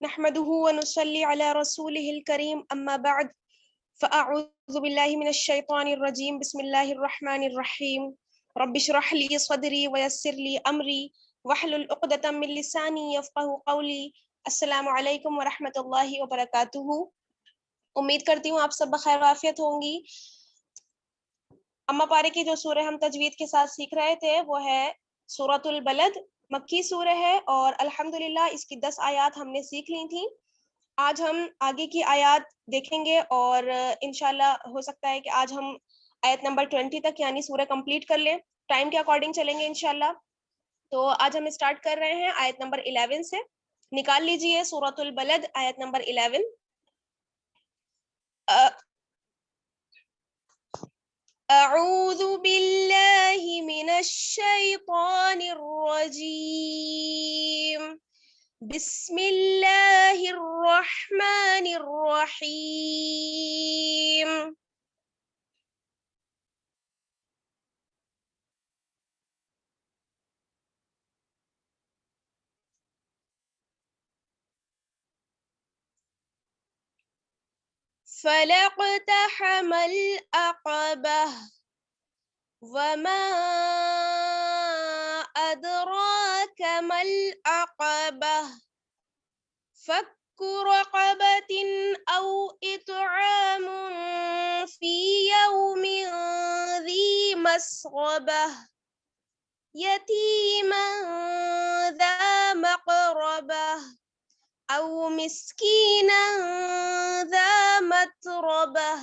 نحمده ونصلي على رسوله الكريم أما بعد فأعوذ بالله من الشيطان الرجيم بسم الله الرحمن الرحيم رب اشرح لي صدري ويسر لي أمري واحلل عقدة من لساني يفقهوا قولي السلام علیکم ورحمۃ اللہ وبرکاتہ۔ امید کرتی ہوں آپ سب بخیر وافیت ہوں گی۔ اما پارے کی جو سورہ ہم تجوید کے ساتھ سیکھ رہے تھے وہ ہے سورۃ البلد، مکی سورہ ہے اور الحمدللہ اس کی 10 آیات ہم نے سیکھ لی تھیں۔ آج ہم آگے کی آیات دیکھیں گے اور انشاءاللہ ہو سکتا ہے کہ آج ہم آیت نمبر 20 تک یعنی سورہ کمپلیٹ کر لیں، ٹائم کے اکارڈنگ چلیں گے انشاءاللہ۔ تو آج ہم اسٹارٹ کر رہے ہیں آیت نمبر 11 سے، نکال لیجئے سورۃ البلد آیت نمبر 11۔ اعوذ باللہ من الشیطان الرجیم، بسم اللہ الرحمن الرحیم۔ فَلَاقْتَحَمَ الْعَقَبَةَ وَمَا أَدْرَاكَ مَا الْعَقَبَةُ فَكُّ رَقَبَةٍ أَوْ إِطْعَامٌ فِي يَوْمٍ ذِي مَسْغَبَةٍ يَتِيمًا ذَا مَقْرَبَةٍ أَوْ مِسْكِينًا ذَا مَتْرَبَةٍ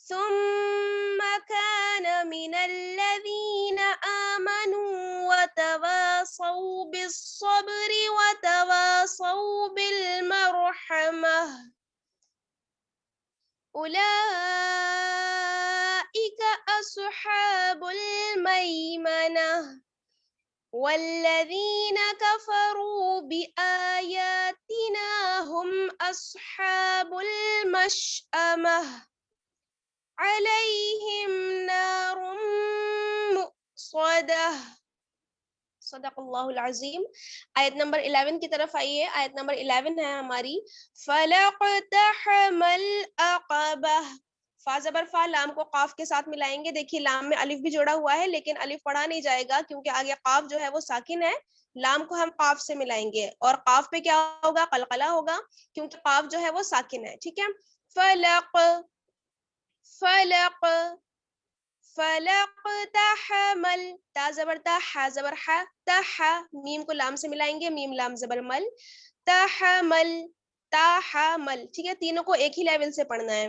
ثُمَّ كَانَ مِنَ الَّذِينَ آمَنُوا وَتَوَاصَوْا بِالصَّبْرِ وَتَوَاصَوْا بِالْمَرْحَمَةِ أُولَئِكَ أَصْحَابُ الْمَيْمَنَةِ وَالَّذِينَ كَفَرُوا بِآيَاتِنَا هُمْ أَصْحَابُ الْمَشْأَمَةِ عَلَيْهِمْ نَارٌ مُؤْصَدَةٌ۔ صدق اللہ العظیم۔ آیت نمبر 11 کی طرف آئیے، آیت نمبر 11 ہے ہماری فَلَاقْتَحَمَ الْعَقَبَةَ۔ فا زبر فا، لام کو قاف کے ساتھ ملائیں گے، دیکھیے لام میں الف بھی جوڑا ہوا ہے لیکن الف پڑھا نہیں جائے گا کیونکہ آگے قاف جو ہے وہ ساکن ہے، لام کو ہم قاف سے ملائیں گے اور قاف پہ کیا ہوگا؟ قلقلہ ہوگا کیونکہ قاف جو ہے وہ ساکن ہے، ٹھیک ہے۔ فلق فلق فَلَاقْتَحَمَ تا زبر تا، حا زبر حا، تح، میم کو لام سے ملائیں گے، میم لام زبر مل، تحمل تحمل، ٹھیک ہے۔ تینوں کو ایک ہی لیول سے پڑھنا ہے،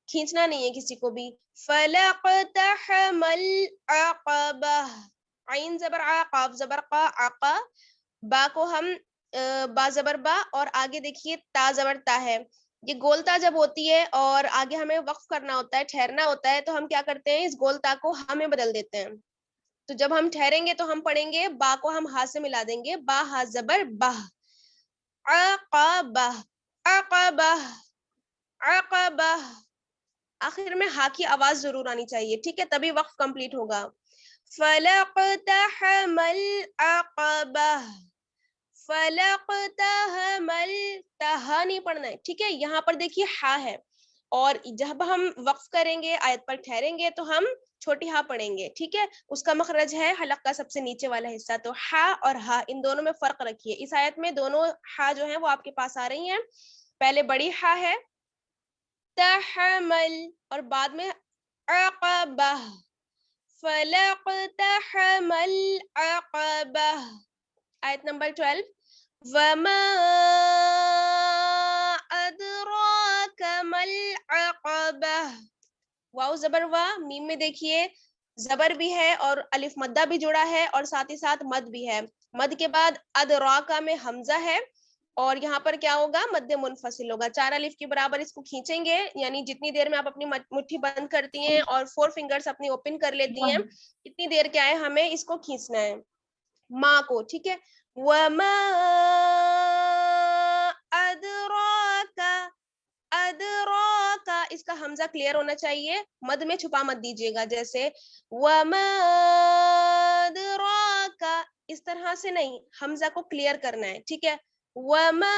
کھینچنا نہیں ہے کسی کو بھی۔ فَلَاقْتَحَمَ الْعَقَبَةَ، عین زبر عا، قاف زبر قا، عقا، با کو ہم با زبر با اور آگے دیکھیے تا زبر تا ہے، یہ گولتا جب ہوتی ہے اور آگے ہمیں وقف کرنا ہوتا ہے، ٹھہرنا ہوتا ہے، تو ہم کیا کرتے ہیں؟ اس گولتا کو ہا میں بدل دیتے ہیں۔ تو جب ہم ٹھہریں گے تو ہم پڑھیں گے، با کو ہم ہا سے ملا دیں گے، با ہا زبر بہ، عقبہ عقبہ عقبہ، آخر میں ہا کی آواز ضرور آنی چاہیے، ٹھیک ہے، تبھی وقف کمپلیٹ ہوگا۔ فَلَاقْتَحَمَ الْعَقَبَةَ فَلَاقْتَحَمَ تہا نہیں پڑھنا ہے، ٹھیک ہے۔ یہاں پر دیکھیے ہا ہے اور جب ہم وقف کریں گے، آیت پر ٹھہریں گے تو ہم چھوٹی ہا پڑھیں گے، ٹھیک ہے۔ اس کا مخرج ہے حلق کا سب سے نیچے والا حصہ، تو ہا اور ہا ان دونوں میں فرق رکھیے۔ اس آیت میں دونوں ہا جو ہیں وہ آپ کے پاس آ رہی ہیں، پہلے بڑی ہا ہے تحمل اور بعد میں عقبہ، فَلَاقْتَحَمَ الْعَقَبَةَ۔ آیت نمبر 12 وَمَا أَدْرَاكَ مَا الْعَقَبَةُ، واو زبر وا، میم میں دیکھیے زبر بھی ہے اور الف مدہ بھی جڑا ہے اور ساتھ ہی ساتھ مد بھی ہے، مد کے بعد ادراکا میں حمزہ ہے اور یہاں پر کیا ہوگا؟ مد منفصل ہوگا، 4 الف کے برابر اس کو کھینچیں گے، یعنی جتنی دیر میں آپ اپنی مٹھی بند کرتی ہیں اور 4 فنگرز اپنی اوپن کر لیتی ہیں اتنی دیر کیا ہے ہمیں اس کو کھینچنا ہے، ماں کو، ٹھیک ہے۔ وَمَا أَدْرَاكَ أَدْرَاكَ، اس کا حمزہ کلیئر ہونا چاہیے، مد میں چھپا مت دیجیے گا، جیسے وَمَا أَدْرَاكَ، اس طرح سے نہیں، حمزہ کو کلیئر کرنا ہے، ٹھیک ہے۔ وَمَا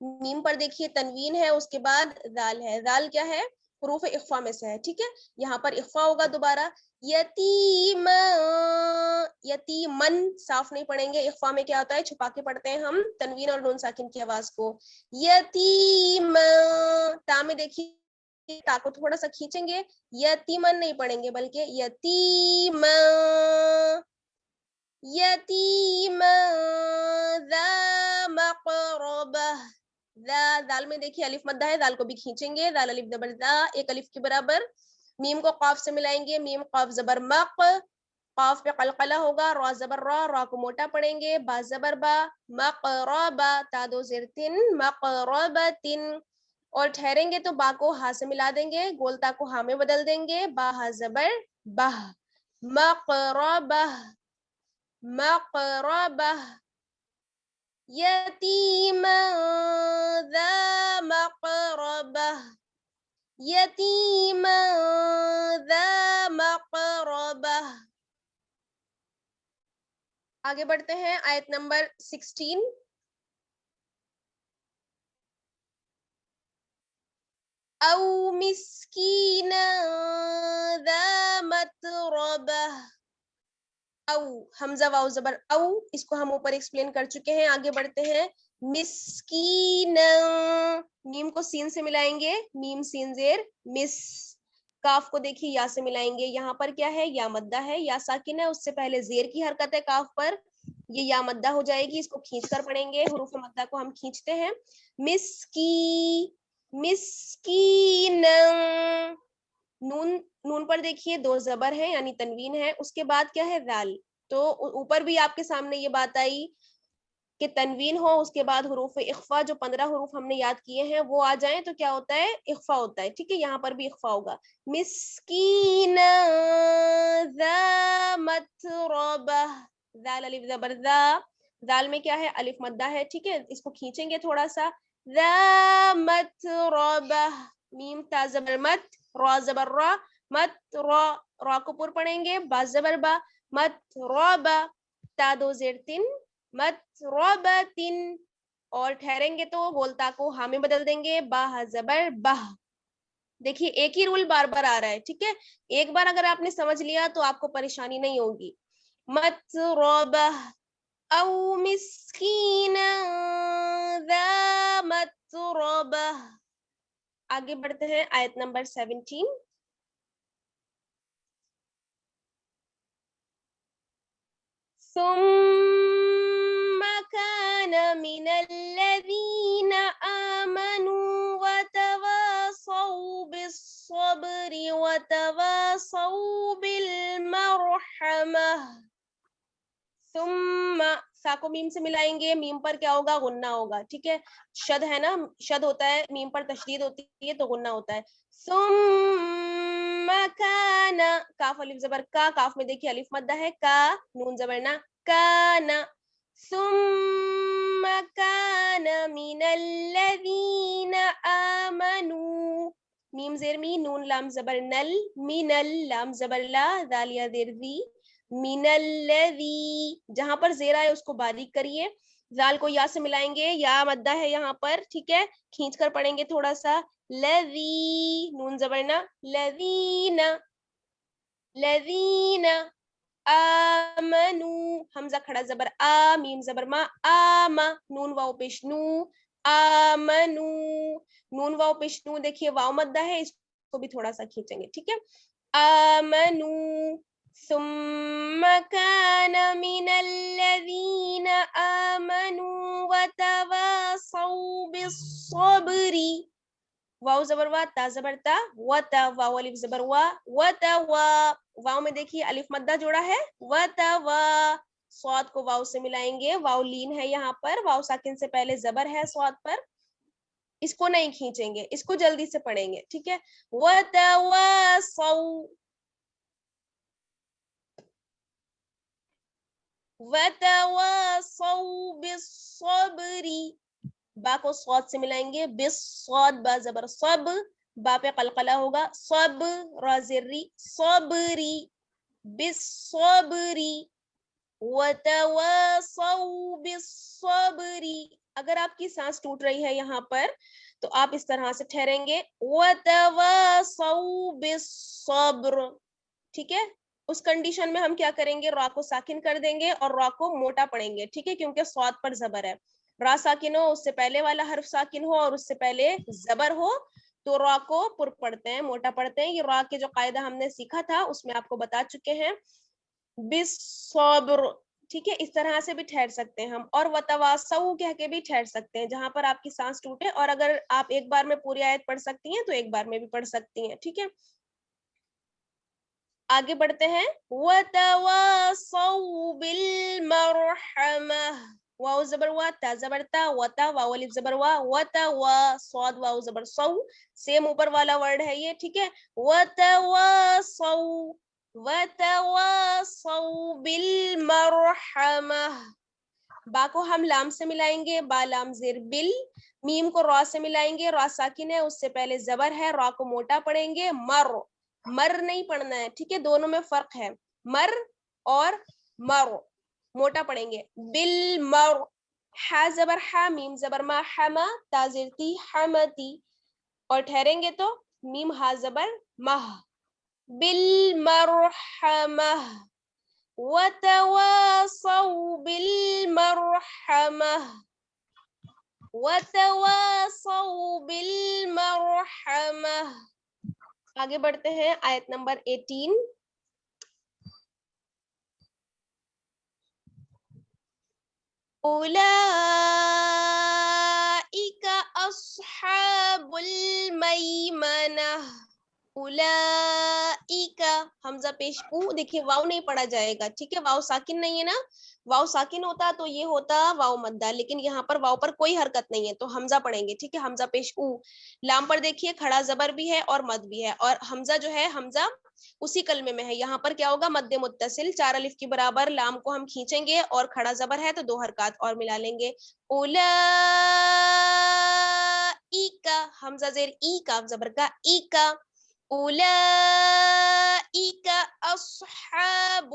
میم پر دیکھیے تنوین ہے, اس کے بعد ذال ہے. ذال کیا ہے؟ حروف اخفا میں سے ہے, ٹھیک ہے. یہاں پر اخفا ہوگا دوبارہ. یتیم, یتیمن صاف نہیں پڑھیں گے, اخفا میں کیا ہوتا ہے چھپا کے پڑھتے ہیں ہم تنوین اور نون ساکن کی آواز کو. یتیم, تا میں دیکھیے تا کو تھوڑا سا کھینچیں گے, یتیمن نہیں پڑھیں گے بلکہ یتیم, یتیم ذا مقربہ. دال میں دیکھیے الف مدہ ہے, دال کو بھی کھینچیں گے, دال الف زبر دا, ایک الف کے برابر. میم کو قاف سے ملائیں گے, میم قاف زبر مق, قاف پہ قلقلہ ہوگا, را زبر را, را کو موٹا پڑھیں گے, با زبر با, مقربہ, تا دو زیر تن, مقربتن. اور ٹھہریں گے تو با کو ہا سے ملا دیں گے, گولتا کو ہا میں بدل دیں گے, با ہا زبر بہ, مقربہ, مقربہ. یتیما ذا مقربہ, یتیما ذا مقربہ. آگے بڑھتے ہیں آیت نمبر 16. او مسکینا ذا متربہ. او, حمزہ واو زبر او, اس کو ہم اوپر ایکسپلین کر چکے ہیں. آگے بڑھتے ہیں. مسکینا, میم کو سین سے ملائیں گے, میم سین زیر مس. کاف کو دیکھیے یا سے ملائیں گے, یہاں پر کیا ہے یا مدہ ہے, یا ساکن ہے, اس سے پہلے زیر کی حرکت ہے کاف پر, یہ یا مدہ ہو جائے گی, اس کو کھینچ کر پڑھیں گے. حروف مدہ کو ہم کھینچتے ہیں. مسکی, مسکینا. نون پر دیکھیے دو زبر ہے یعنی تنوین ہے, اس کے بعد کیا ہے ذال. تو اوپر بھی آپ کے سامنے یہ بات آئی کہ تنوین ہو, اس کے بعد حروف اخفا جو 15 حروف ہم نے یاد کیے ہیں وہ آ جائیں تو کیا ہوتا ہے اخفا ہوتا ہے, ٹھیک ہے. یہاں پر بھی اخفا ہوگا. مسکینا ذا متربہ, ذال الف زبر ذا, ذال میں کیا ہے الف مدہ ہے, ٹھیک ہے, اس کو کھینچیں گے تھوڑا سا. ذا متربہ, میم تا زبر مت, را زبر را, مت را, را کو پر پڑھیں گے, با زبر با, مت رابا, تا دو زیر تن, مت رابتن. اور ٹھہریں گے تو بولتا کو ہاں میں بدل دیں گے, با زبر بہ. دیکھیے ایک ہی رول بار بار آ رہا ہے, ٹھیک ہے. ایک بار اگر آپ نے سمجھ لیا تو آپ کو پریشانی نہیں ہوگی. مت رابہ او مسکینا ذا متربہ. آگے بڑھتے ہیں آیت نمبر 17. ثم كان من الذين آمنوا وتواصوا بالصبر وتواصوا بالمرحمة. ثم, سا کو میم سے ملائیں گے, میم پر کیا ہوگا غنہ ہوگا, ٹھیک ہے. شد ہے نا, شد ہوتا ہے, میم پر تشدید ہوتی ہے تو غنہ ہوتا ہے. ثم کان, کاف الف زبر کا, کاف میں دیکھیے الف مدہ ہے, کا نون زبر نا, کان. ثم کان من الذین آمنوا, میم زیر می, نون لام زبر نل, من لام زبر لا, ذال یا زیر ذی, من الذی, جہاں پر زیر آئے اس کو باریک کریے. ذال کو یا سے ملائیں گے, یا مدہ ہے یہاں پر, ٹھیک ہے, کھینچ کر پڑھیں گے تھوڑا سا. لذی, نون زبر نا, لذین, لذین آمنو, حمزہ کھڑا زبر آ, میم زبر ما, آما, نون واو پیش نو, آمنو, نون واو پیش نو, دیکھیے واو مدہ ہے, اس کو بھی تھوڑا سا کھینچیں گے, ٹھیک ہے. آمنو. ثم كان من الذين آمنوا وتواصوا بالصبر, واو زبر وا, تا زبر تا, وتا, واو الف زبر وا, وتوا, واو میں دیکھیے الف مدہ جوڑا ہے, وتوا. صاد کو واو سے ملائیں گے, واو لین ہے یہاں پر, واو ساکن سے پہلے زبر ہے صاد پر, اس کو نہیں کھینچیں گے, اس کو جلدی سے پڑھیں گے, ٹھیک ہے. وتواصوا, وتواصوا بالصبر, با کو صاد سے ملائیں گے, بالصاد, با زبر صب, با پہ قلقلہ ہوگا, صب, را زری, صبری, بالصبر. وتواصوا بالصبر, اگر آپ کی سانس ٹوٹ رہی ہے یہاں پر تو آپ اس طرح سے ٹھہریں گے وَتَوَاصَوْا بِالصَّبْرِ، ٹھیک ہے. اس کنڈیشن میں ہم کیا کریں گے، را کو ساکن کر دیں گے اور را کو موٹا پڑیں گے، ٹھیک ہے، کیونکہ صاد پر زبر ہے. را ساکن ہو، اس سے پہلے والا حرف ساکن ہو اور اس سے پہلے زبر ہو تو را کو پر پڑھتے ہیں، موٹا پڑھتے ہیں. یہ را کے جو قاعدہ ہم نے سیکھا تھا اس میں آپ کو بتا چکے ہیں. بالصبر، ٹھیک ہے، اس طرح سے بھی ٹھہر سکتے ہیں ہم. اور وتواصوا کہہ کے بھی ٹھہر سکتے ہیں جہاں پر آپ کی سانس ٹوٹے، اور اگر آپ ایک بار میں پوری آیت پڑھ سکتی ہیں تو ایک بار میں بھی پڑھ سکتی ہیں، ٹھیک ہے. آگے بڑھتے ہیں. وَتَوَاصَوْا بِالْمَرْحَمَةِ، واو زبر وا، تا زبر تا، وتا واو الف زبر وا، وتوا صاد واو زبر صو، سیم اوپر والا ورڈ ہے یہ، ٹھیک ہے. وَتَوَاصَوْا وَتَوَاصَوْا بِالْمَرْحَمَةِ، با کو ہم لام سے ملائیں گے، با لام زیر بل. میم کو را سے ملائیں گے، را ساکن ہے، اس سے پہلے زبر ہے، را کو موٹا پڑیں گے. مر نہیں پڑھنا ہے، ٹھیک ہے، دونوں میں فرق ہے، مر اور مر موٹا پڑیں گے. بالمر، ہا زبر ہا، میم زبر ما، حما، تا زیر تی، حمتی، اور ٹھہریں گے تو میم ہا زبر مہ. بالمرحمہ، وتواصوا بالمرحمہ، وتواصوا بالمرحمہ. آگے بڑھتے ہیں آیت نمبر 18. اولئک اصحاب المیمنہ، اولئک حمزہ پیش او، دیکھیے واو نہیں پڑھا جائے گا، ٹھیک ہے، واو ساکن نہیں ہے نا. واو ساکن ہوتا تو یہ ہوتا واو مدہ، لیکن یہاں پر واو پر کوئی حرکت نہیں ہے تو حمزہ پڑھیں گے، ٹھیک ہے، حمزہ پیش او. لام پر دیکھیے کھڑا زبر بھی ہے اور مد بھی ہے، اور حمزہ جو ہے حمزہ اسی کلمے میں ہے. یہاں پر کیا ہوگا، مد متصل 4 الف کی برابر، لام کو ہم کھینچیں گے اور کھڑا زبر ہے تو 2 حرکات اور ملا لیں گے. اولئک، حمزہ زیر ای، کاف زبر کا، ای کا. اولئک اصحاب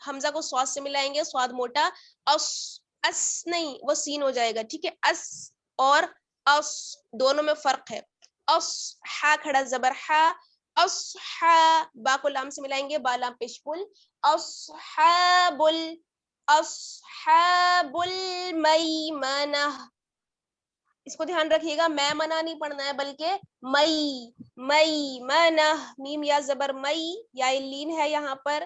حمزہ کو سواد سے ملائیں گے، سواد موٹا. اس نہیں، وہ سین ہو جائے گا، ٹھیک ہے. اس اور اس دونوں میں فرق ہے. ہا کھڑا زبر ہا، با کو لام سے ملائیں گے، با لام پیش پل. اصحاب المیمنہ، اس کو دھیان رکھیے گا، میں منع نہیں پڑھنا ہے بلکہ مئی منہ. میم یا زبر مئی، یا لین ہے یہاں پر،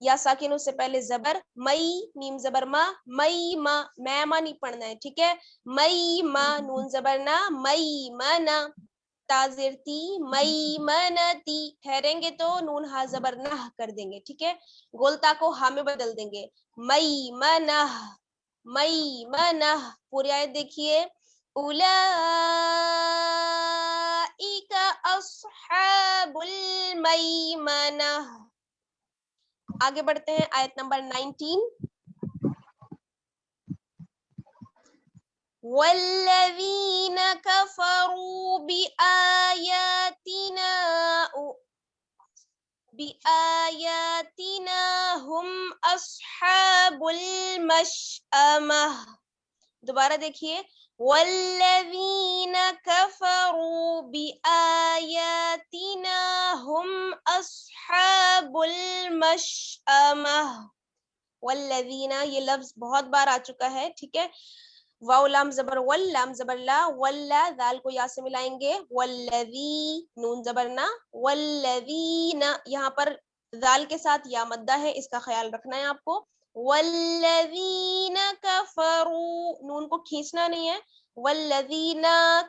یا ساکن اس سے پہلے زبر، مئی میم زبر ما، مئی ما، میں ما نہیں پڑھنا ہے، ٹھیک ہے. مئی ما، نون زبر نا، مئی منہ، تازر تی، مئی منتی، ٹھہریں گے تو نون ہا زبر نہ کر دیں گے، ٹھیک ہے، گولتا کو ہا میں بدل دیں گے. مئی منہ، مئی منہ. پوری آیت دیکھیے. اولئک اصحاب المیمنہ. آگے بڑھتے ہیں آیت نمبر 19. والذین کفروا بآیاتنا ہم اصحاب المشأمہ. دوبارہ دیکھیے. والذین کفروا بآیاتنا ہم اصحاب المشأمہ. والذین، یہ لفظ بہت بار آ چکا ہے، ٹھیک ہے. واو لام زبر ول، لام زبر لا، ولا دال کو یا سے ملائیں گے، والذی نون زبر نا، والذین، یہاں پر دال کے ساتھ یا مدہ ہے، اس کا خیال رکھنا ہے آپ کو. والذین کفروا، نون کو کھینچنا نہیں ہے، والذین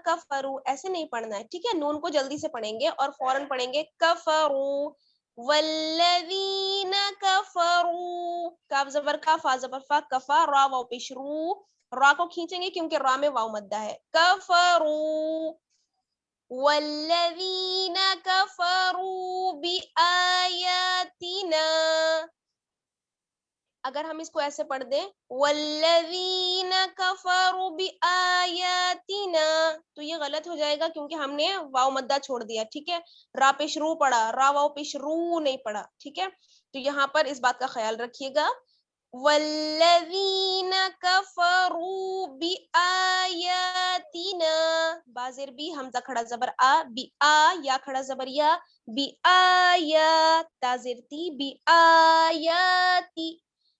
کفروا ایسے نہیں پڑھنا ہے، ٹھیک ہے، نون کو جلدی سے پڑھیں گے اور فوراً پڑھیں گے کفروا. والذین کفروا، کاف زبر کا، فا زبر فا، کفا، را واو پیش رو، را کو کھینچیں گے کیونکہ را میں واو مدہ ہے. کفروا، والذین کفروا بآیاتنا، اگر ہم اس کو ایسے پڑھ دیں والذین کفروا بآیاتنا تو یہ غلط ہو جائے گا کیونکہ ہم نے واو مدہ چھوڑ دیا، ٹھیک ہے. را پیش رو پڑھا، را واو پیش رو نہیں پڑھا، ٹھیک ہے. تو یہاں پر اس بات کا خیال رکھیے گا. والذین کفروا بآیاتنا، بازر بی، حمزہ کھڑا زبر آ، بی آ، یا کھڑا زبر یا، بی آیا، تازر تی، بی آیاتی،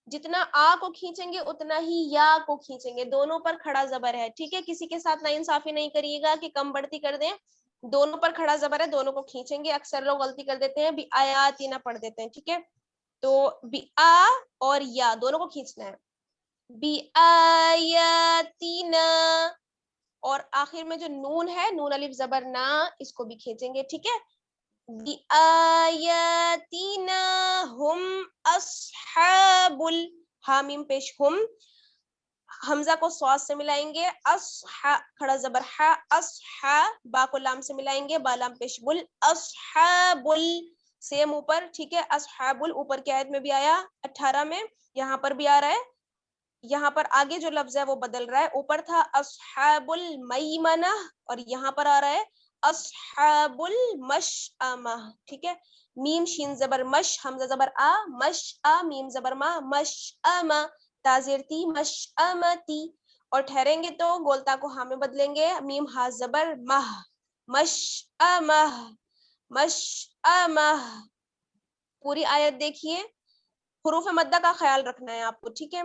جتنا آ کو کھینچیں گے اتنا ہی یا کو کھینچیں گے، دونوں پر کھڑا زبر ہے، ٹھیک ہے، کسی کے ساتھ ناانصافی نہیں کریے گا کہ کم بڑھتی کر دیں، دونوں پر کھڑا زبر ہے، دونوں کو کھینچیں گے، اکثر لوگ غلطی کر دیتے ہیں، بھی آیاتی نہ پڑھ دیتے ہیں، ٹھیک ہے، تو بھی آ اور یا دونوں کو کھینچنا ہے، بھی آیاتنا، اور آخر میں جو نون ہے، نون الف زبر نا، اس کو بھی کھینچیں گے، ٹھیک ہے، بِآیاتنا ہم اصحاب حامیم پیش ہم، حمزہ کو صاد سے ملائیں گے، کھڑا زبر حا، اصحا، با کو لام سے ملائیں گے، با لام پیش بل، اصحاب سیم اوپر، ٹھیک ہے، اصحاب اوپر کی آیت میں بھی آیا 18 میں، یہاں پر بھی آ رہا ہے، یہاں پر آگے جو لفظ ہے وہ بدل رہا ہے، اوپر تھا اصحاب المیمنہ اور یہاں پر آ رہا ہے اصحاب المشأمہ، ٹھیک ہے، میم شین زبر مش، حمزہ زبر آ، مش آ، میم زبر ما، مشأمہ، تازیر تی، مشأمتی، اور ٹھہریں گے تو گولتا کو ہاں میں بدلیں گے، میم ہا زبر مہ، مشأمہ، مشأمہ، پوری آیت دیکھیے، حروف مدہ کا خیال رکھنا ہے آپ کو، ٹھیک ہے،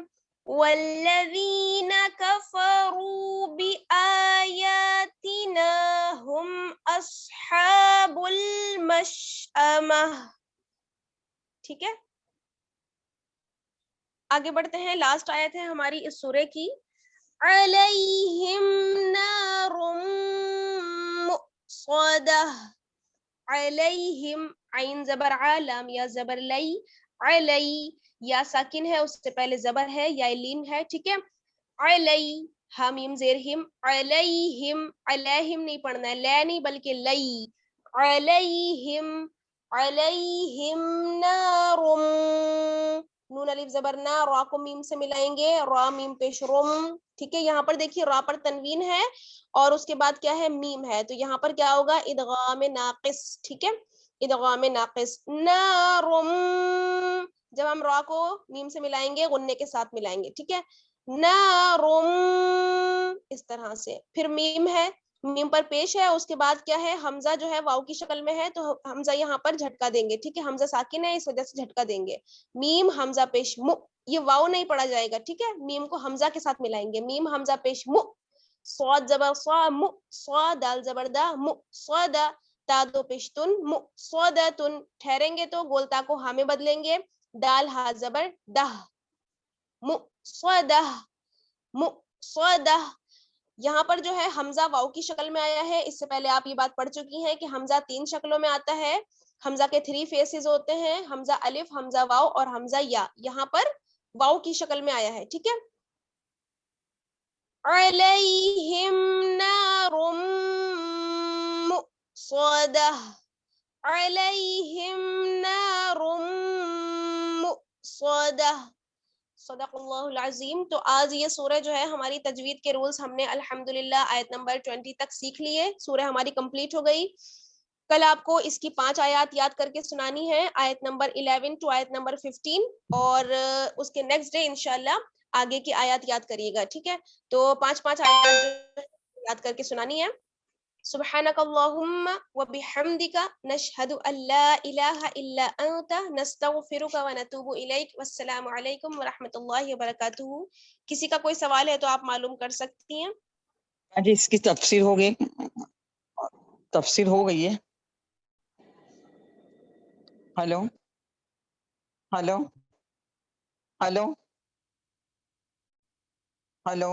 والذین کفروا بآیاتنا ہم اصحاب المشأمہ، ٹھیک ہے، آگے بڑھتے ہیں، لاسٹ آیت ہے ہماری اس سورے کی، علیہم نار مؤصدہ، علیہم، عین زبر ع، لام یا زبر لئی، علی، یا ساکن ہے، اس سے پہلے زبر ہے یا لین ہے، ٹھیک ہے، علی، حامیم زیر ہم، علیہم، علیہم نہیں پڑھنا ہے، لے نہیں بلکہ لئی، علیہم، علیہم نار، نون الف زبر نا، را کو میم سے ملائیں گے، را میم پیش رم، ٹھیک ہے، یہاں پر دیکھیے را پر تنوین ہے اور اس کے بعد کیا ہے، میم ہے، تو یہاں پر کیا ہوگا، ادغام ناقص، ٹھیک ہے، ادغام ناقص، نارم، جب ہم را کو میم سے ملائیں گے غننے کے ساتھ ملائیں گے، ٹھیک ہے، نارم، اس طرح سے، پھر میم ہے، میم پر پیش ہے، اس کے بعد کیا ہے، حمزہ جو ہے واو کی شکل میں ہے تو حمزہ یہاں پر جھٹکا دیں گے، ٹھیک ہے، حمزہ ساکن ہے اس وجہ سے جھٹکا دیں گے، میم حمزہ پیش مو، یہ واو نہیں پڑھا جائے گا، ٹھیک ہے، میم کو حمزہ کے ساتھ ملائیں گے، میم حمزہ پیش مو، صاد زبر صا، مو، صا، دال زبر دا، مو، صدا، تا دو پیشتن، مو، صدتن، ٹھہریں گے تو گولتا کو ہاں میں بدلیں گے، دال ہا زبر دہ، مو، صدہ، مو، صدہ، یہاں پر جو ہے حمزہ واو کی شکل میں آیا ہے، اس سے پہلے آپ یہ بات پڑھ چکی ہیں کہ حمزہ 3 شکلوں میں آتا ہے، حمزہ کے 3 فیسز ہوتے ہیں، حمزہ الف، حمزہ واو اور حمزہ یا، یہاں پر واو کی شکل میں آیا ہے، ٹھیک ہے، علیہم نار مؤصدہ، علیہم نار مؤصدہ، صدق اللہ العظیم۔ تو آج یہ سورہ جو ہے ہماری تجوید کے رولز ہم نے الحمدللہ آیت نمبر 20 تک سیکھ لیے، سورہ ہماری کمپلیٹ ہو گئی، کل آپ کو اس کی 5 آیات یاد کر کے سنانی ہے، آیت نمبر 11 ٹو آیت نمبر 15، اور اس کے نیکسٹ ڈے انشاءاللہ آگے کی آیات یاد کریے گا، ٹھیک ہے، تو 5 آیات یاد کر کے سنانی ہے، سبحانك اللهم وبحمدك نشهد أن لا إله إلا أنت نستغفرك ونتوب إليك والسلام عليكم ورحمة الله وبركاته۔ کسی کا کوئی سوال ہے تو آپ معلوم کر سکتی ہیں۔ جی اس کی تفسیر ہو گئی، تفسیر ہو گئی ہے۔ Hello hello hello hello